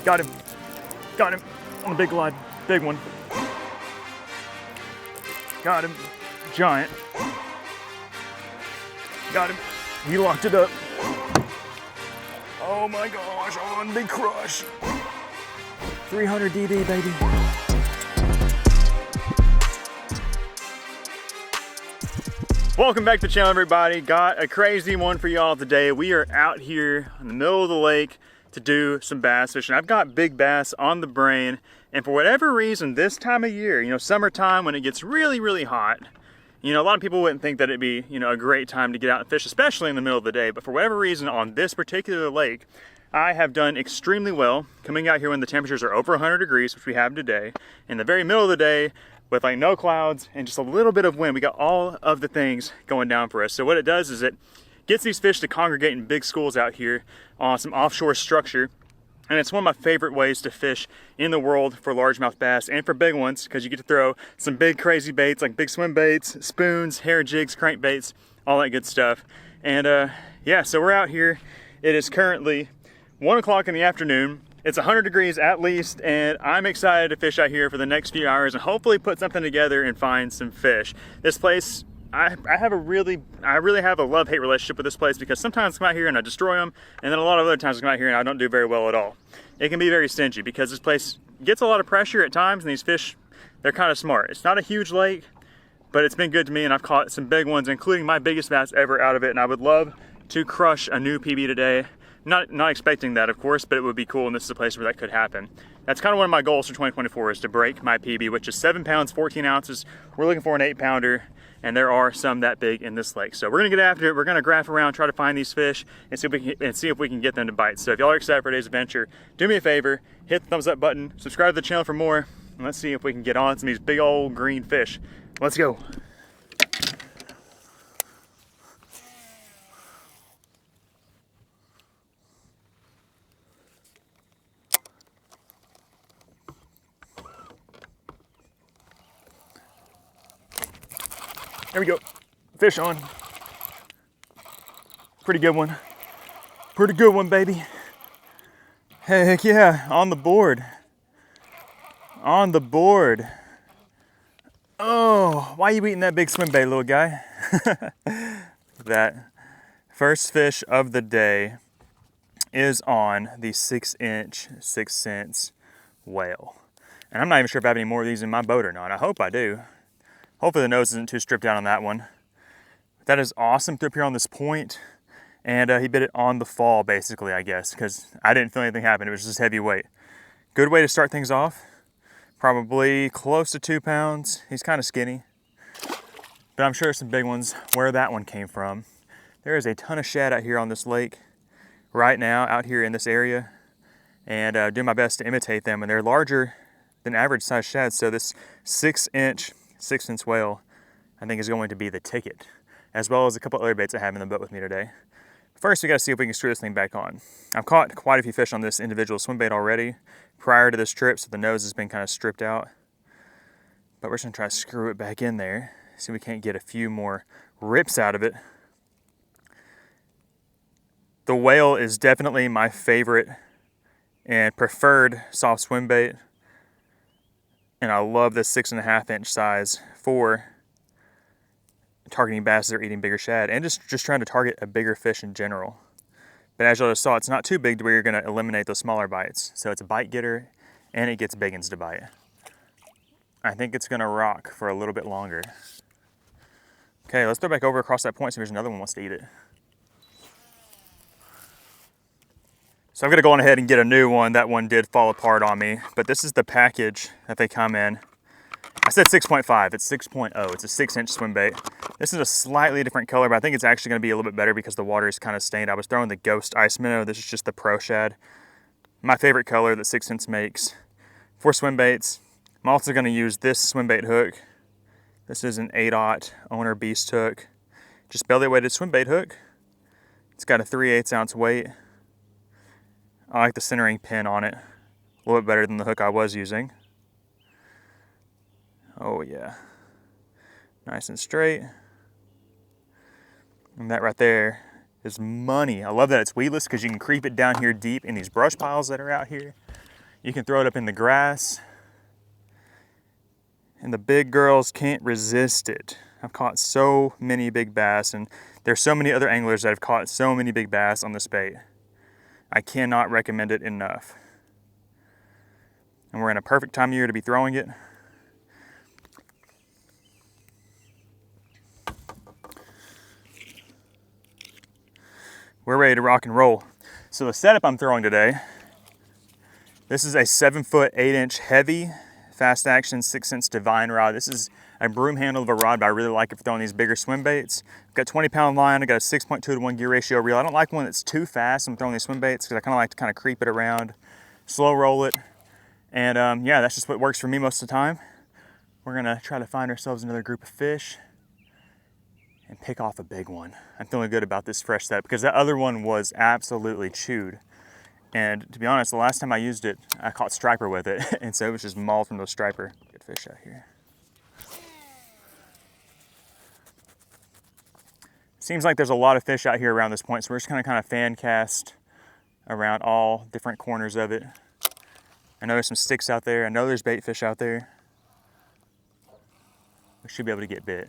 Got him. Got him on the big glide. Big one. Got him. Giant. Got him. He locked it up. Oh my gosh, on big crush. 300 DD, baby. Welcome back to the channel, everybody. Got a crazy one for y'all today. We are out here in the middle of the lake to do some bass fishing. I've got big bass on the brain, and for whatever reason, this time of year, you know, summertime when it gets really, really hot, you know, a lot of people wouldn't think that it'd be, you know, a great time to get out and fish, especially in the middle of the day. But for whatever reason, on this particular lake, I have done extremely well coming out here when the temperatures are over 100 degrees, which we have today, in the very middle of the day with like no clouds and just a little bit of wind. We got all of the things going down for us. So what it does is it gets these fish to congregate in big schools out here on some offshore structure. And it's one of my favorite ways to fish in the world for largemouth bass and for big ones, because you get to throw some big crazy baits like big swim baits, spoons, hair jigs, crankbaits, all that good stuff. And yeah, so we're out here. It is currently 1 o'clock in the afternoon. It's 100 degrees at least, and I'm excited to fish out here for the next few hours and hopefully put something together and find some fish. This place, I really have a love-hate relationship with this place, because sometimes I come out here and I destroy them, and then a lot of other times I come out here and I don't do very well at all. It can be very stingy because this place gets a lot of pressure at times, and these fish, they're kind of smart. It's not a huge lake, but it's been good to me, and I've caught some big ones, including my biggest bass ever out of it, and I would love to crush a new PB today. Not expecting that, of course, but it would be cool, and this is a place where that could happen. That's kind of one of my goals for 2024, is to break my PB, which is 7 pounds, 14 ounces. We're looking for an 8-pounder, and there are some that big in this lake. So we're gonna get after it. We're gonna graph around, try to find these fish, and see if we can get them to bite. So if y'all are excited for today's adventure, do me a favor, hit the thumbs up button, subscribe to the channel for more, and let's see if we can get on some of these big old green fish. Let's go. There we go. Fish on. Pretty good one. Pretty good one, baby. Heck yeah, on the board. On the board. Oh, why are you eating that big swim bait, little guy? That first fish of the day is on the 6-inch 6 cents whale. And I'm not even sure if I have any more of these in my boat or not. I hope I do. Hopefully the nose isn't too stripped down on that one. That is awesome. Threw up here on this point, and he bit it on the fall, basically, I guess, because I didn't feel anything happen. It was just heavy weight. Good way to start things off. Probably close to 2 pounds. He's kind of skinny, but I'm sure some big ones where that one came from. There is a ton of shad out here on this lake right now, out here in this area, and doing my best to imitate them, and they're larger than average size shad. So this 6-inch 6 cents whale, I think, is going to be the ticket, as well as a couple other baits I have in the boat with me today. First, we gotta see if we can screw this thing back on. I've caught quite a few fish on this individual swim bait already prior to this trip, so the nose has been kind of stripped out. But we're just gonna try to screw it back in there, see if we can't get a few more rips out of it. The whale is definitely my favorite and preferred soft swim bait. And I love this 6.5-inch size for targeting bass that are eating bigger shad, and just trying to target a bigger fish in general. But as y'all just saw, it's not too big to where you're gonna eliminate those smaller bites. So it's a bite getter, and it gets big ones to bite. I think it's gonna rock for a little bit longer. Okay, let's throw back over across that point, see if there's another one wants to eat it. So I'm gonna go on ahead and get a new one. That one did fall apart on me, but this is the package that they come in. I said 6.5, it's 6.0. It's a 6-inch swim bait. This is a slightly different color, but I think it's actually gonna be a little bit better because the water is kind of stained. I was throwing the Ghost Ice Minnow. This is just the Pro Shad. My favorite color that 6 cents makes for swim baits. I'm also gonna use this swim bait hook. This is an 8/0 Owner Beast hook. Just belly weighted swim bait hook. It's got a 3/8 ounce weight. I like the centering pin on it a little bit better than the hook I was using. Oh yeah, nice and straight. And that right there is money. I love that it's weedless because you can creep it down here deep in these brush piles that are out here. You can throw it up in the grass, and the big girls can't resist it. I've caught so many big bass, and there's so many other anglers that have caught so many big bass on this bait. I cannot recommend it enough. And we're in a perfect time of year to be throwing it. We're ready to rock and roll. So the setup I'm throwing today, this is a 7-foot 8-inch heavy fast action 6-inch divine rod. This is a broom handle of a rod, but I really like it for throwing these bigger swim baits. I've got 20-pound line. I got a 6.2 to 1 gear ratio reel. I don't like one that's too fast when I'm throwing these swim baits because I kind of like to creep it around, slow roll it. And yeah, that's just what works for me most of the time. We're gonna try to find ourselves another group of fish and pick off a big one. I'm feeling good about this fresh setup because that other one was absolutely chewed. And to be honest, the last time I used it, I caught striper with it. And so it was just mauled from those striper. Good fish out here. Seems like there's a lot of fish out here around this point, so we're just gonna kind of fan cast around all different corners of it. I know there's some Stix out there. I know there's bait fish out there. We should be able to get bit.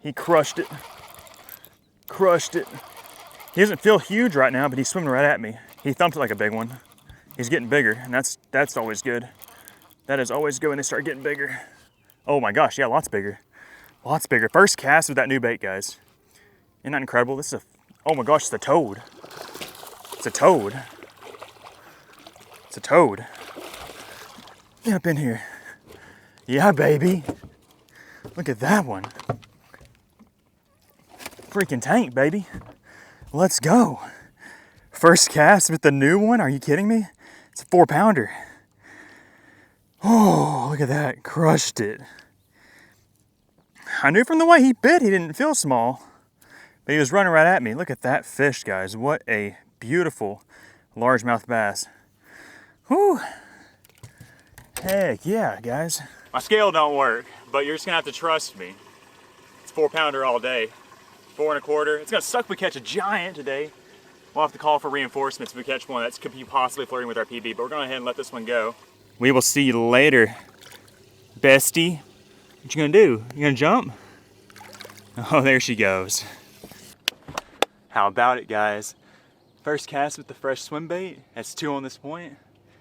He crushed it. Crushed it. He doesn't feel huge right now, but he's swimming right at me. He thumped it like a big one. He's getting bigger, and that's always good. That is always good when they start getting bigger. Oh my gosh, yeah, lots bigger. Lots bigger. First cast with that new bait, guys. Isn't that incredible? This is oh my gosh, it's a toad. It's a toad. It's a toad. Get up in here. Yeah, baby. Look at that one. Freaking tank, baby. Let's go. First cast with the new one. Are you kidding me? It's a 4-pounder. Oh, look at that. Crushed it. I knew from the way he bit, he didn't feel small, but he was running right at me. Look at that fish, guys. What a beautiful largemouth bass. Whew. Heck yeah, guys. My scale don't work, but you're just gonna have to trust me. It's 4-pounder all day. 4 1/4. It's gonna suck if we catch a giant today. We'll have to call for reinforcements if we catch one that could be possibly flirting with our PB, but we're going to go ahead and let this one go. We will see you later, bestie. What you gonna do? You gonna jump? Oh, there she goes. How about it, guys? First cast with the fresh swim bait. That's 2 on this point.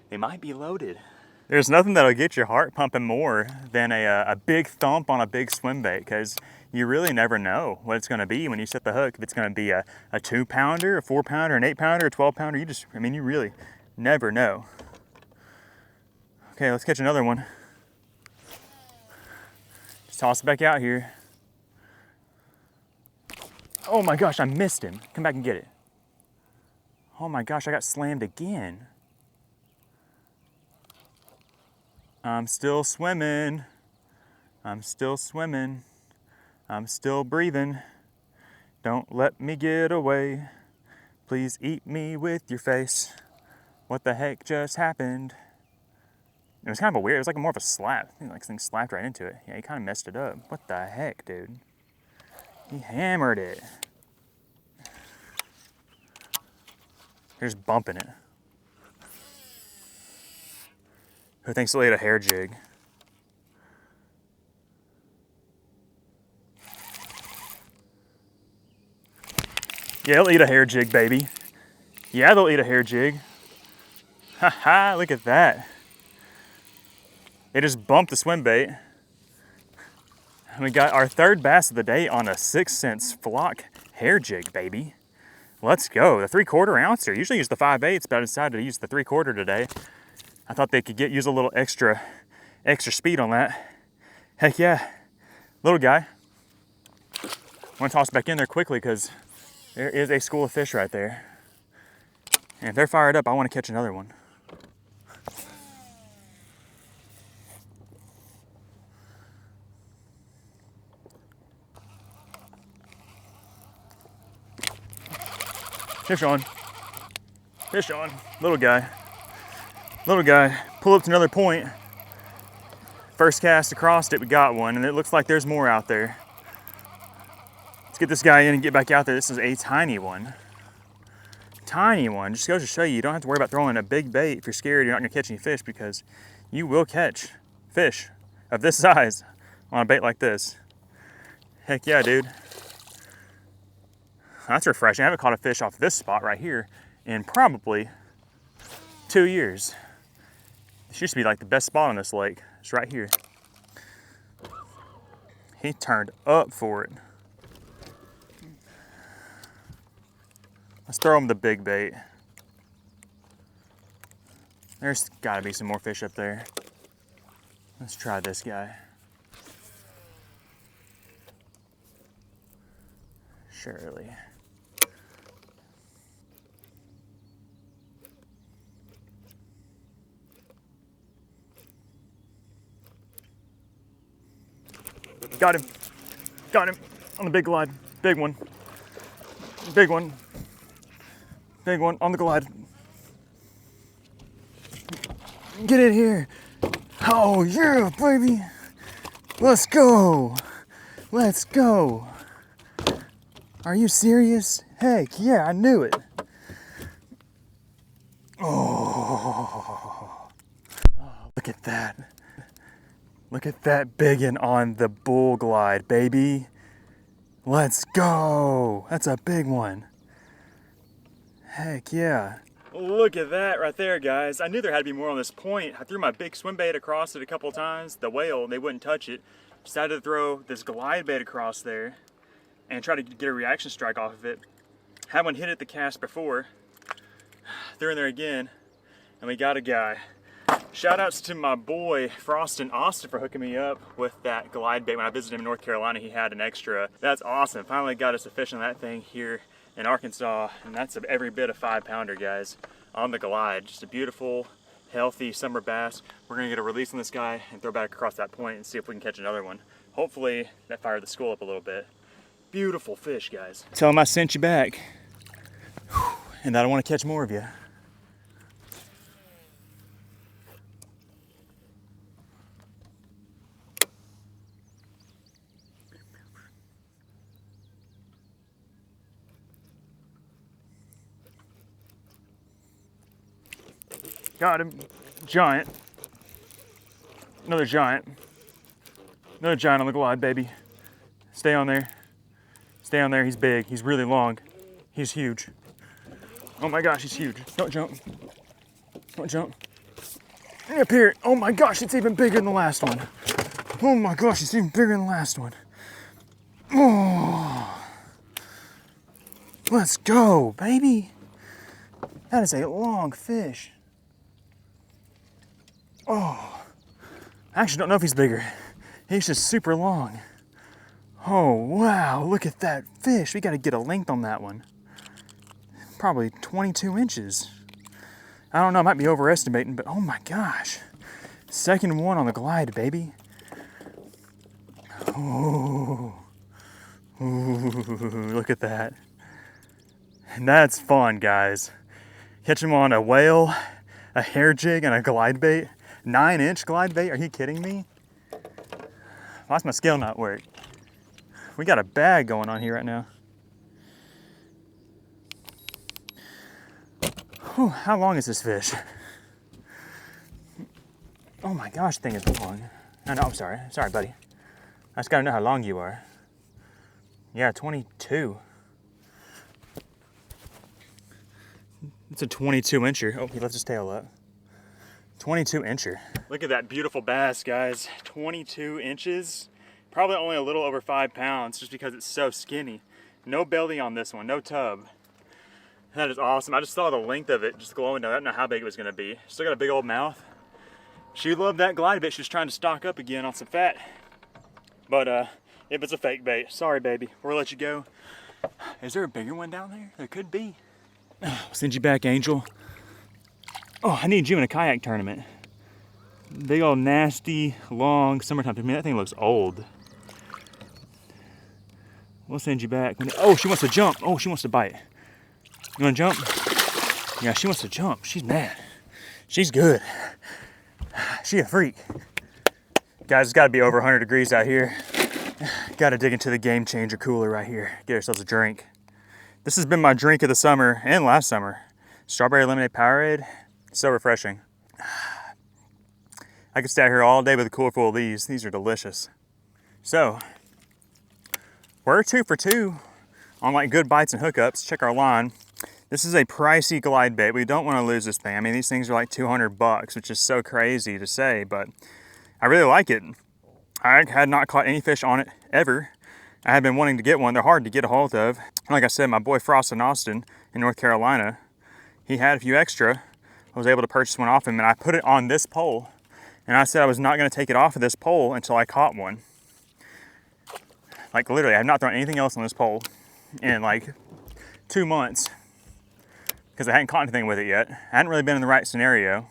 They might be loaded. There's nothing that'll get your heart pumping more than a big thump on a big swim bait, because you really never know what it's gonna be when you set the hook. If it's gonna be a 2-pounder, a 4-pounder, an 8-pounder, a 12-pounder, you really never know. Okay, let's catch another one. Just toss it back out here. Oh my gosh, I missed him. Come back and get it. Oh my gosh, I got slammed again. I'm still swimming. I'm still swimming. I'm still breathing. Don't let me get away. Please eat me with your face. What the heck just happened? It was kind of a weird, it was like more of a slap. I think like something slapped right into it. Yeah, he kind of messed it up. What the heck, dude? He hammered it. They're just bumping it. Who thinks they'll eat a hair jig? Yeah, they'll eat a hair jig, baby. Yeah, they'll eat a hair jig. Ha ha, look at that. They just bumped the swim bait. And we got our 3rd bass of the day on a 6-cent flock hair jig, baby. Let's go. The 3/4 ouncer. Usually use the 5/8, but I decided to use the 3/4 today. I thought they could use a little extra speed on that. Heck yeah. Little guy. I'm gonna toss it back in there quickly because there is a school of fish right there. And if they're fired up, I want to catch another one. Fish on. Fish on. Little guy. Little guy. Pull up to another point. First cast across it, we got one, and it looks like there's more out there. Let's get this guy in and get back out there. This is a tiny one. Tiny one. Just goes to show you don't have to worry about throwing a big bait if you're scared you're not gonna catch any fish, because you will catch fish of this size on a bait like this. Heck yeah, dude. That's refreshing. I haven't caught a fish off this spot right here in probably 2 years. This used to be like the best spot on this lake. It's right here. He turned up for it. Let's throw him the big bait. There's gotta be some more fish up there. Let's try this guy. Surely. Got him. Got him on the big glide. Big one. Big one. Big one on the glide. Get in here. Oh yeah, baby. Let's go. Let's go. Are you serious? Heck yeah, I knew it. Oh, look at that. Look at that biggin on the bull glide, baby. Let's go. That's a big one. Heck yeah. Look at that right there, guys. I knew there had to be more on this point. I threw my big swim bait across it a couple times. The whale, they wouldn't touch it. Decided to throw this glide bait across there and try to get a reaction strike off of it. Had one hit at the cast before. Threw in there again, and we got a guy. Shout outs to my boy Frost in Austin for hooking me up with that glide bait. When I visited him in North Carolina, he had an extra. That's awesome. Finally got us a fish on that thing here in Arkansas, and that's every bit a 5-pounder, guys, on the glide. Just a beautiful, healthy summer bass. We're gonna get a release on this guy and throw back across that point and see if we can catch another one. Hopefully that fired the school up a little bit. Beautiful fish, guys. Tell him I sent you back, and that I want to catch more of you. Got him. Giant. Another giant. Another giant on the glide, baby. Stay on there. Stay on there. He's big. He's really long. He's huge. Oh my gosh, he's huge. Don't jump. Don't jump. Up here. Oh my gosh, it's even bigger than the last one. Oh my gosh, it's even bigger than the last one. Oh. Let's go, baby. That is a long fish. Oh, I actually don't know if he's bigger. He's just super long. Oh, wow, look at that fish. We gotta get a length on that one. Probably 22 inches. I don't know, I might be overestimating, but oh my gosh. Second one on the glide, baby. Oh, ooh, look at that. And that's fun, guys. Catch them on a whale, a hair jig, and a glide bait. 9-inch glide bait, are you kidding me? Why's my scale not work? We got a bag going on here right now. Whew, how long is this fish? Oh my gosh, thing is long. No, I'm sorry. Sorry, buddy. I just gotta know how long you are. Yeah, 22. It's a 22-incher. Oh, he left his tail up. 22-incher. Look at that beautiful bass, guys. 22 inches. Probably only a little over 5 pounds just because it's so skinny. No belly on this one, no tub. That is awesome. I just saw the length of it just glowing. I don't know how big it was gonna be. Still got a big old mouth. She loved that glide bait. She was trying to stock up again on some fat. But if it's a fake bait, sorry baby, we'll let you go. Is there a bigger one down there? There could be. I'll send you back, Angel. Oh, I need you in a kayak tournament. Big old nasty, long summertime. I mean, that thing looks old. We'll send you back. Oh, she wants to jump. Oh, she wants to bite. You wanna jump? Yeah, she wants to jump. She's mad. She's good. She a freak. Guys, it's gotta be over 100 degrees out here. Gotta dig into the Game Changer cooler right here. Get ourselves a drink. This has been my drink of the summer and last summer. Strawberry lemonade Powerade, so refreshing. I could stay out here all day with a cooler full of these. These are delicious. So, we're 2 for 2 on like good bites and hookups. Check our line. This is a pricey glide bait. We don't want to lose this thing. I mean, these things are like 200 bucks, which is so crazy to say, but I really like it. I had not caught any fish on it ever. I had been wanting to get one. They're hard to get a hold of. Like I said, my boy Frost in Austin in North Carolina, he had a few extra. I was able to purchase one off him, and I put it on this pole. And I said I was not going to take it off of this pole until I caught one. Like literally, I have not thrown anything else on this pole in like 2 months because I hadn't caught anything with it yet. I hadn't really been in the right scenario.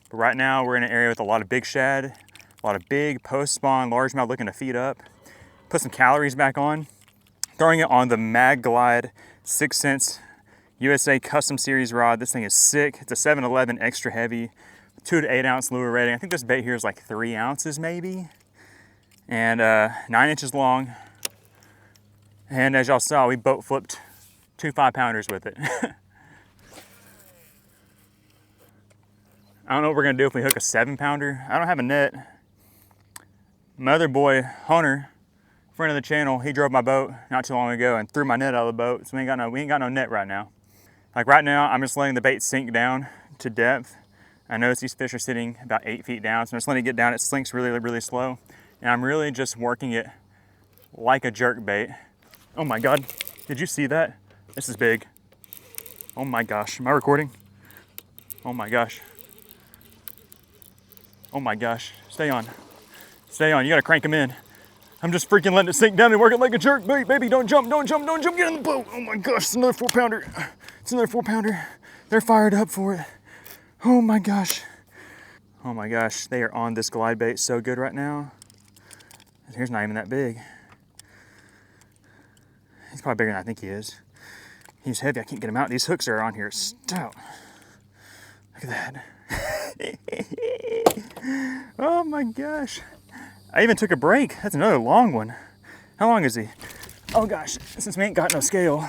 But right now we're in an area with a lot of big shad, a lot of big post-spawn largemouth looking to feed up. Put some calories back on. Throwing it on the Mag Glide 6 cents USA Custom Series rod. This thing is sick. It's a 711 extra heavy. 2 to 8 ounce lure rating. I think this bait here is like 3 ounces maybe. And 9 inches long. And as y'all saw, we boat flipped 2 5-pounders with it. I don't know what we're gonna do if we hook a 7-pounder. I don't have a net. My other boy, Hunter, friend of the channel, he drove my boat not too long ago and threw my net out of the boat. So we ain't got no net right now. Like right now, I'm just letting the bait sink down to depth. I notice these fish are sitting about 8 feet down, so I'm just letting it get down. It slinks really, really slow. And I'm really just working it like a jerk bait. Oh my God, did you see that? This is big. Oh my gosh, am I recording? Oh my gosh. Oh my gosh, stay on. Stay on, you gotta crank them in. I'm just freaking letting it sink down and work it like a jerk bait, baby. Don't jump, don't jump, don't jump, get in the boat. Oh my gosh, it's another 4-pounder. It's another 4-pounder. They're fired up for it. Oh my gosh. Oh my gosh, they are on this glide bait so good right now. Here's not even that big. He's probably bigger than I think he is. He's heavy, I can't get him out. These hooks are on here stout. Look at that. Oh my gosh. I even took a break. That's another long one. How long is he? Oh gosh, since we ain't got no scale.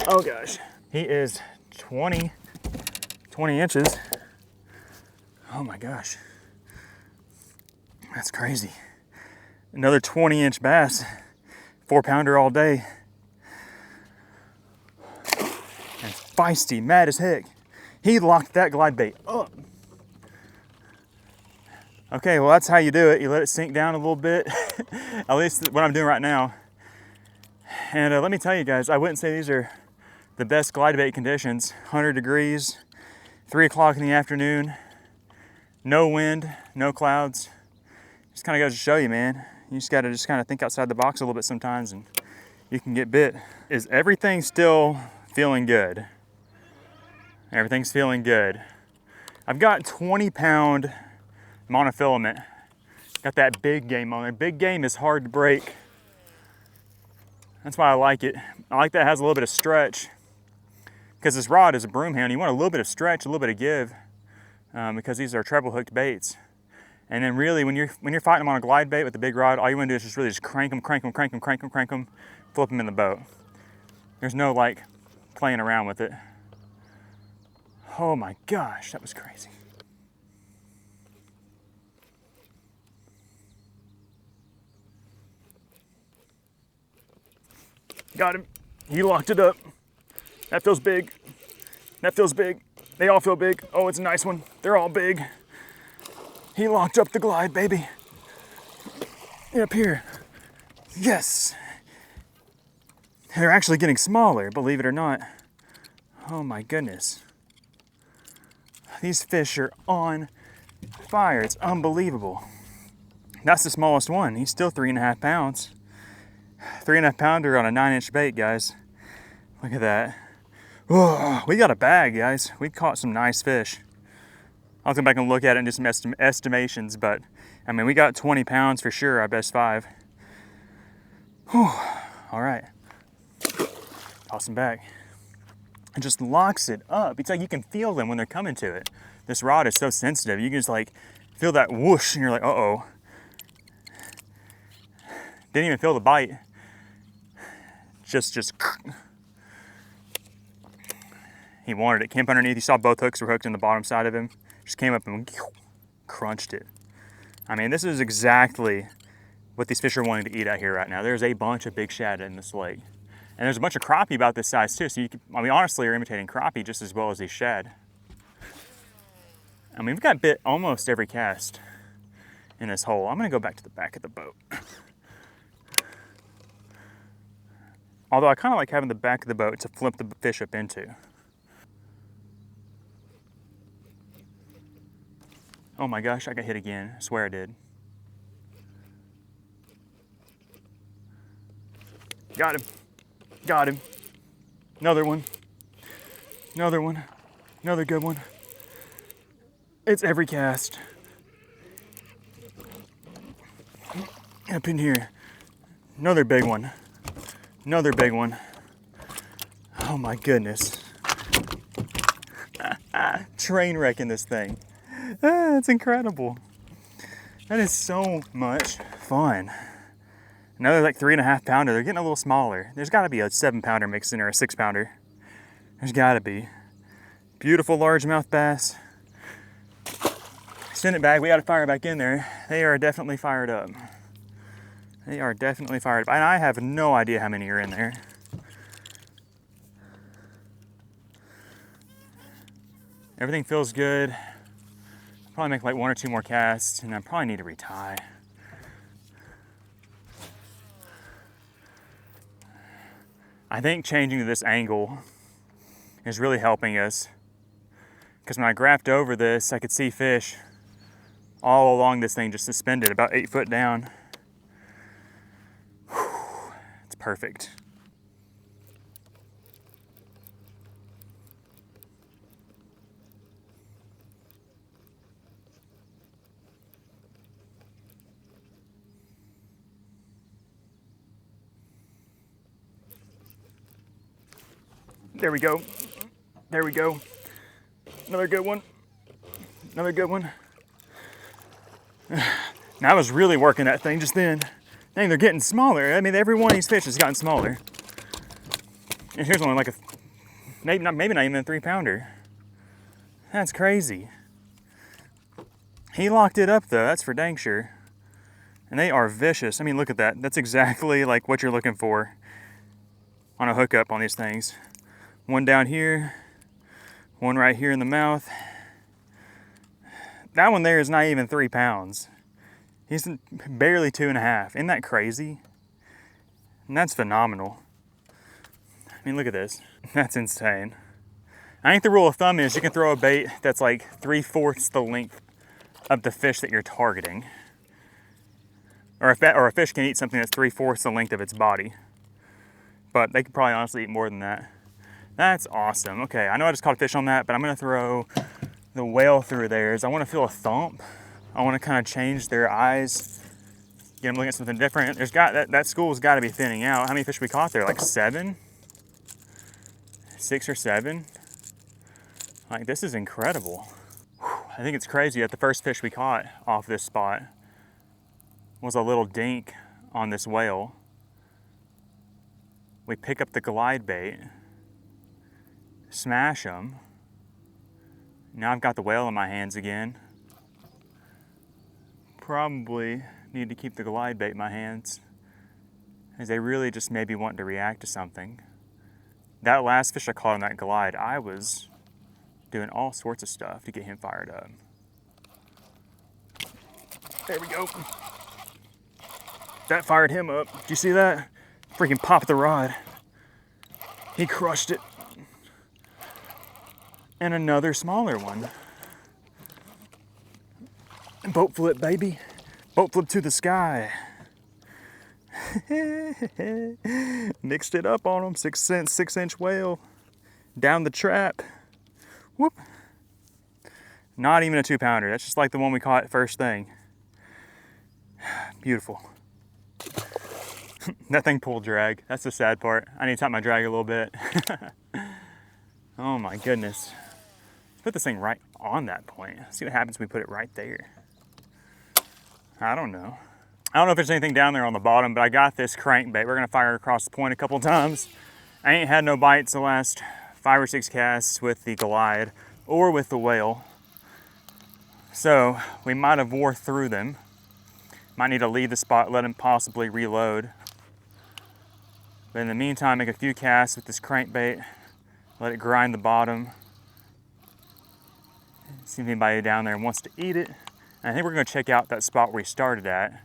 Oh gosh. He is 20 inches. Oh my gosh. That's crazy. Another 20-inch bass. 4-pounder all day. And feisty, mad as heck. He locked that glide bait up. Okay, well that's how you do it. You let it sink down a little bit. At least what I'm doing right now. And let me tell you guys, I wouldn't say these are the best glide bait conditions. 100 degrees. 3 o'clock in the afternoon, no wind, no clouds. Just kind of goes to show you, man. You just gotta kind of think outside the box a little bit sometimes and you can get bit. Is everything still feeling good? Everything's feeling good. I've got 20-pound monofilament. Got that big game on there. Big game is hard to break. That's why I like it. I like that it has a little bit of stretch. Because this rod is a broom handle, you want a little bit of stretch, a little bit of give, because these are treble hooked baits. And then really, when you're fighting them on a glide bait with a big rod, all you want to do is just really just crank them, crank them, crank them, crank them, crank them, flip them in the boat. There's no like playing around with it. Oh my gosh, that was crazy. Got him. He locked it up. That feels big. That feels big. They all feel big. Oh, it's a nice one. They're all big. He locked up the glide, baby. Up here. Yes. They're actually getting smaller, believe it or not. Oh my goodness. These fish are on fire. It's unbelievable. That's the smallest one. He's still 3.5 pounds. 3.5 pounder on a 9-inch bait, guys. Look at that. Oh, we got a bag, guys. We caught some nice fish. I'll come back and look at it and do some estimations, but I mean, we got 20 pounds for sure, our best 5. Whew. All right. Toss them back. It just locks it up. It's like you can feel them when they're coming to it. This rod is so sensitive. You can just like feel that whoosh and you're like, uh-oh. Didn't even feel the bite. Just he wanted it. Came up underneath. You saw both hooks were hooked in the bottom side of him. Just came up and crunched it. I mean, this is exactly what these fish are wanting to eat out here right now. There's a bunch of big shad in this lake. And there's a bunch of crappie about this size too. So you can, I mean, honestly, you're imitating crappie just as well as these shad. I mean, we've got bit almost every cast in this hole. I'm gonna go back to the back of the boat. Although I kind of like having the back of the boat to flip the fish up into. Oh my gosh, I got hit again. I swear I did. Got him. Got him. Another one. Another one. Another good one. It's every cast. Up in here. Another big one. Another big one. Oh my goodness. Train wrecking this thing. It's incredible. That is so much fun. Another like 3.5 pounder. They're getting a little smaller. There's got to be a 7 pounder mixed in or a 6 pounder. There's got to be. Beautiful largemouth bass. Send it back. We got to fire back in there. They are definitely fired up. They are definitely fired up. And I have no idea how many are in there. Everything feels good. I'll probably make like 1 or 2 more casts, and I probably need to retie. I think changing to this angle is really helping us, because when I graphed over this, I could see fish all along this thing just suspended about 8 foot down. Whew, it's perfect. There we go. There we go. Another good one. Another good one. Now I was really working that thing just then. Dang, they're getting smaller. I mean, every one of these fish has gotten smaller. And here's one like a, maybe not even a 3 pounder. That's crazy. He locked it up though, that's for dang sure. And they are vicious. I mean, look at that. That's exactly like what you're looking for on a hookup on these things. One down here, one right here in the mouth. That one there is not even 3 pounds. He's barely 2.5. Isn't that crazy? And that's phenomenal. I mean, look at this. That's insane. I think the rule of thumb is you can throw a bait that's like 3/4 the length of the fish that you're targeting. Or a fish can eat something that's 3/4 the length of its body. But they could probably honestly eat more than that. That's awesome. Okay, I know I just caught a fish on that, but I'm gonna throw the whale through theirs. I wanna feel a thump. I wanna kind of change their eyes, get them looking at something different. There's that school's gotta be thinning out. How many fish we caught there? Like 7? 6 or 7? Like, this is incredible. Whew, I think it's crazy that the first fish we caught off this spot was a little dink on this whale. We pick up the glide bait, smash them. Now I've got the whale in my hands again. Probably need to keep the glide bait in my hands, as they really just maybe want to react to something. That last fish I caught on that glide, I was doing all sorts of stuff to get him fired up. There we go. That fired him up. Did you see that? Freaking popped the rod. He crushed it. And another smaller one. Boat flip, baby. Boat flip to the sky. Mixed it up on him. 6-inch whale. Down the trap. Whoop. Not even a 2 pounder. That's just like the one we caught first thing. Beautiful. That thing pulled drag. That's the sad part. I need to tighten my drag a little bit. Oh my goodness. Let's put this thing right on that point. See what happens when we put it right there. I don't know. I don't know if there's anything down there on the bottom, but I got this crankbait. We're gonna fire it across the point a couple times. I ain't had no bites the last 5 or 6 casts with the Goliath or with the whale. So we might have wore through them. Might need to leave the spot, let him possibly reload. But in the meantime, make a few casts with this crankbait, let it grind the bottom. See if anybody down there wants to eat it. And I think we're gonna check out that spot where we started at.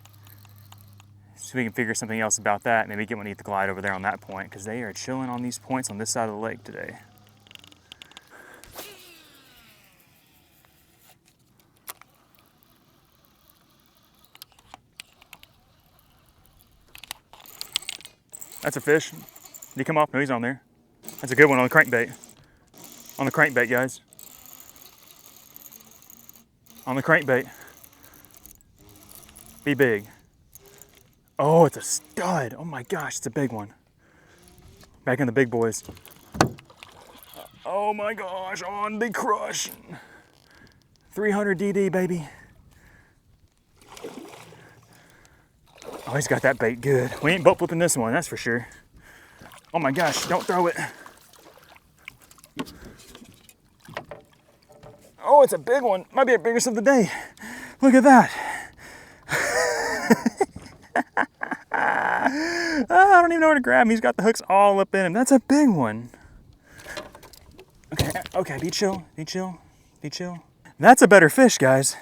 So we can figure something else about that. Maybe get one to eat the glide over there on that point, because they are chilling on these points on this side of the lake today. That's a fish. Did he come off? No, he's on there. That's a good one on the crankbait. On the crankbait, guys. On the crankbait. Be big. Oh, it's a stud. Oh my gosh, it's a big one. Back in the big boys. Oh my gosh, on the crush. 300 DD, baby. Oh, he's got that bait good. We ain't boat flipping this one, that's for sure. Oh my gosh, don't throw it. Oh, it's a big one. Might be our biggest of the day. Look at that. I don't even know where to grab him. He's got the hooks all up in him. That's a big one. Okay, be chill, be chill, be chill. That's a better fish, guys.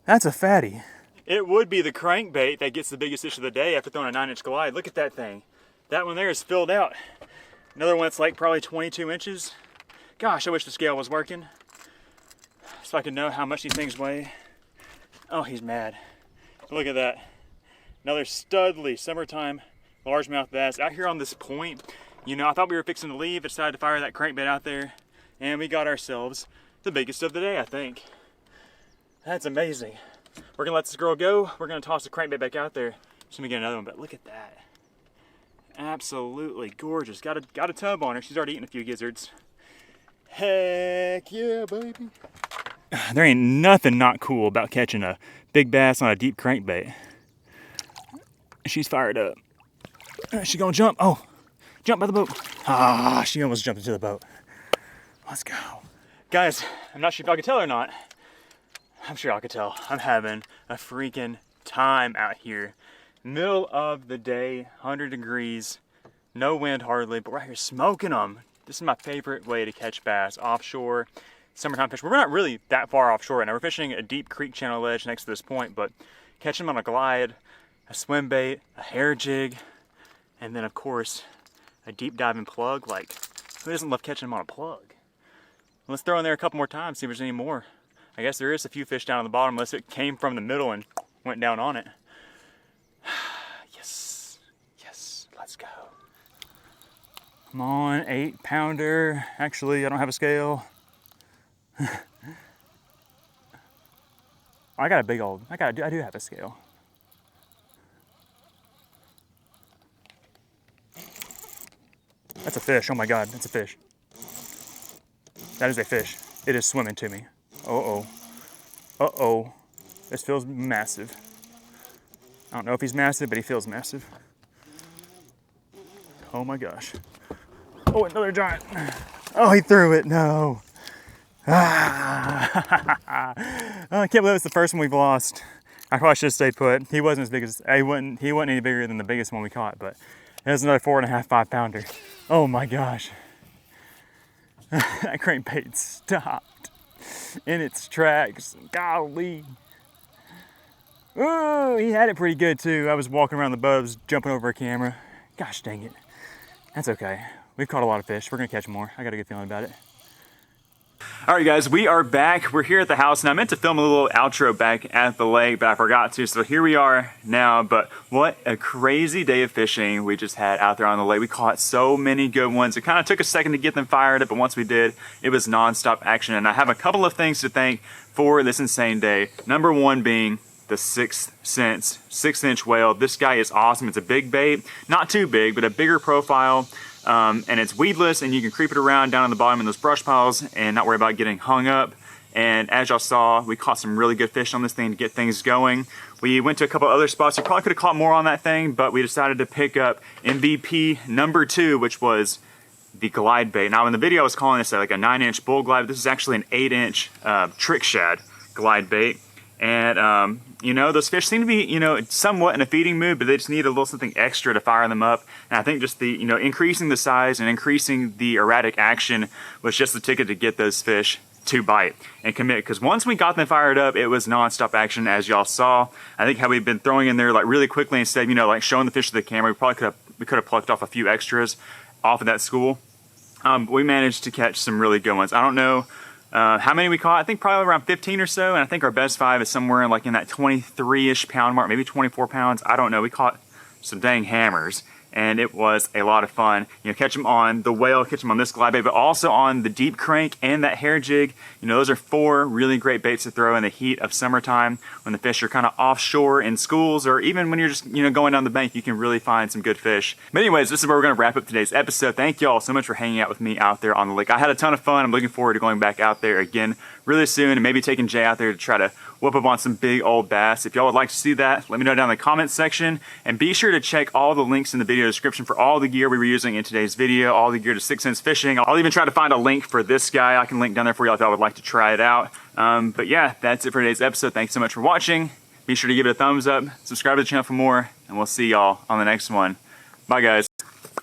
That's a fatty. It would be the crankbait that gets the biggest fish of the day after throwing a 9-inch Goliath. Look at that thing. That one there is filled out. Another one that's like probably 22 inches. Gosh, I wish the scale was working so I could know how much these things weigh. Oh, he's mad. Look at that. Another studly summertime largemouth bass out here on this point. You know, I thought we were fixing to leave. I decided to fire that crankbait out there, and we got ourselves the biggest of the day, I think. That's amazing. We're gonna let this girl go. We're gonna toss the crankbait back out there. Just gonna get another one, but look at that. Absolutely gorgeous. Got a tub on her. She's already eaten a few gizzards. Heck yeah, baby. There ain't nothing not cool about catching a big bass on a deep crankbait. She's fired up. She gonna jump. Oh, jump by the boat. Ah, she almost jumped into the boat. Let's go. Guys, I'm not sure if y'all can tell or not. I'm sure y'all can tell. I'm having a freaking time out here. Middle of the day, 100 degrees, no wind hardly, but we're out here smoking them. This is my favorite way to catch bass, offshore, summertime fish. We're not really that far offshore right now. We're fishing a deep creek channel ledge next to this point, but catching them on a glide, a swim bait, a hair jig, and then of course, a deep diving plug. Like, who doesn't love catching them on a plug? Let's throw in there a couple more times, see if there's any more. I guess there is a few fish down on the bottom, unless it came from the middle and went down on it. Yes, yes, let's go. Come on, 8-pounder. Actually, I don't have a scale. I got a big old, I do have a scale. That's a fish, oh my God, that's a fish. That is a fish. It is swimming to me. Uh-oh. Uh-oh. This feels massive. I don't know if he's massive, but he feels massive. Oh my gosh. Oh, another giant. Oh, he threw it, no. Ah. Oh, I can't believe it's the first one we've lost. I probably should have stayed put. He wasn't as big as, he wasn't any bigger than the biggest one we caught, but it was another 4.5, 5-pounder. Oh my gosh. That crankbait stopped in its tracks. Golly. Ooh, he had it pretty good too. I was walking around the boat, I was jumping over a camera. Gosh dang it. That's okay. We've caught a lot of fish. We're gonna catch more. I got a good feeling about it. All right, guys, we are back. We're here at the house, and I meant to film a little outro back at the lake, but I forgot to, so here we are now. But what a crazy day of fishing we just had out there on the lake. We caught so many good ones. It kind of took a second to get them fired up, but once we did, it was nonstop action. And I have a couple of things to thank for this insane day. Number one being the 6th Sense 6-inch whale. This guy is awesome. It's a big bait, not too big, but a bigger profile. And it's weedless, and you can creep it around down on the bottom in those brush piles and not worry about getting hung up. And as y'all saw, we caught some really good fish on this thing to get things going. We went to a couple other spots. We probably could have caught more on that thing, but we decided to pick up MVP number 2, which was the glide bait. Now in the video I was calling this like a 9-inch bull glide, but this is actually an 8-inch trick shad glide bait. And you know, those fish seem to be, you know, somewhat in a feeding mood, but they just need a little something extra to fire them up. And I think just the, you know, increasing the size and increasing the erratic action was just the ticket to get those fish to bite and commit. Because once we got them fired up, it was non-stop action, as y'all saw. I think how we've been throwing in there like really quickly instead of, you know, like showing the fish to the camera, we could have plucked off a few extras off of that school. We managed to catch some really good ones. I don't know how many we caught. I think probably around 15 or so, and I think our best 5 is somewhere in like in that 23-ish pound mark, maybe 24 pounds. I don't know. We caught some dang hammers, and it was a lot of fun. You know, catch them on the whale, catch them on this glide bait, but also on the deep crank and that hair jig. You know, those are 4 really great baits to throw in the heat of summertime when the fish are kind of offshore in schools, or even when you're just, you know, going down the bank, you can really find some good fish. But anyways, this is where we're going to wrap up today's episode. Thank y'all so much for hanging out with me out there on the lake. I had a ton of fun. I'm looking forward to going back out there again really soon, and maybe taking Jay out there to try to whoop up on some big old bass. If y'all would like to see that, let me know down in the comments section, and be sure to check all the links in the video description for all the gear we were using in today's video, all the gear to 6 Sense Fishing. I'll even try to find a link for this guy. I can link down there for y'all if y'all would like to try it out. But yeah, that's it for today's episode. Thanks so much for watching. Be sure to give it a thumbs up, subscribe to the channel for more, and we'll see y'all on the next one. Bye guys.